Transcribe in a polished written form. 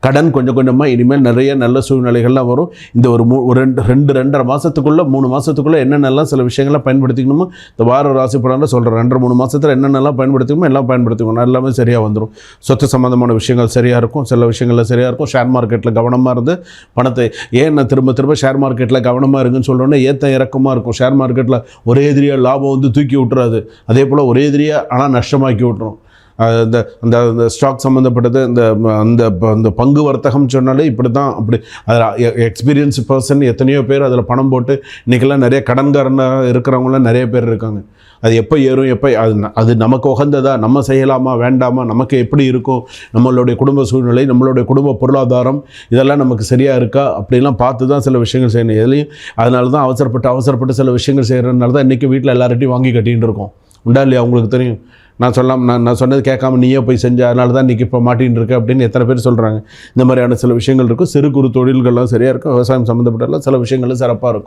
கடன் கொஞ்சம் கொஞ்சமாக இனிமேல் நிறைய நல்ல சூழ்நிலைகள்லாம் வரும். இந்த ஒரு 2.5 மாதத்துக்குள்ளே 3 மாதத்துக்குள்ளே என்னென்னலாம் சில விஷயங்கள்லாம் பயன்படுத்திக்கணுமோ இந்த வார ராசி பலனில் சொல்கிறேன். 2-3 மாதத்தில் என்னென்னலாம் பயன்படுத்திக்கணுமோ எல்லாம் பயன்படுத்திக்கணும். எல்லாமே சரியாக வந்துடும். சொத்து சம்மந்தமான விஷயங்கள் சரியாக இருக்கும், சில விஷயங்களில் சரியாக இருக்கும். ஷேர் மார்க்கெட்டில் கவனமாக இருந்து பணத்தை நான் திரும்ப ஷேர் மார்க்கெட்டில் கவனமாக இருக்குன்னு சொல்கிறோன்னே ஏற்ற இறக்கமாக இருக்கும். ஷேர் மார்க்கெட்டில் ஒரே எதிரியாக லாபம் தூக்கி விட்டுறாது, அதே போல் ஒரே எதிரியாக ஆனால் நஷ்டமாக்கி விட்டுரும். அந்த அந்த ஸ்டாக் சம்மந்தப்பட்டது அந்த பங்கு வர்த்தகம் சொன்னாலே இப்படி தான். அப்படி அதில் எக்ஸ்பீரியன்ஸ் பர்சன் எத்தனையோ பேர் அதில் பணம் போட்டு இன்றைக்கெல்லாம் நிறைய கடன்காரனாக இருக்கிறவங்களாம் நிறைய பேர் இருக்காங்க. அது எப்போ ஏறும், எப்போ அது நமக்கு உகந்ததா, நம்ம செய்யலாமா வேண்டாமா, நமக்கு எப்படி இருக்கும், நம்மளுடைய குடும்ப சூழ்நிலை, நம்மளுடைய குடும்ப பொருளாதாரம் இதெல்லாம் நமக்கு சரியாக இருக்கா அப்படிலாம் பார்த்து தான் சில விஷயங்கள் செய்யணும். எதுலேயும் அதனால தான் அவசரப்பட்டு சில விஷயங்கள் செய்கிறதுனால தான் இன்றைக்கி வீட்டில் எல்லார்ட்டையும் வாங்கி கட்டிகிட்டு இருக்கோம். உண்டா இல்லையா? உங்களுக்கு தெரியும். நான் சொன்னது கேட்காம நீயே போய் செஞ்ச, அதனால தான் இன்றைக்கி இப்போ மாட்டின்னு இருக்க அப்படின்னு எத்தனை பேர் சொல்கிறாங்க. இந்த மாதிரியான சில விஷயங்கள் இருக்கும். சிறு குறு தொழில்கள்லாம் சரியாக இருக்கும். விவசாயம் சம்மந்தப்பட்டெல்லாம் சில விஷயங்களும் சிறப்பாக இருக்கும்.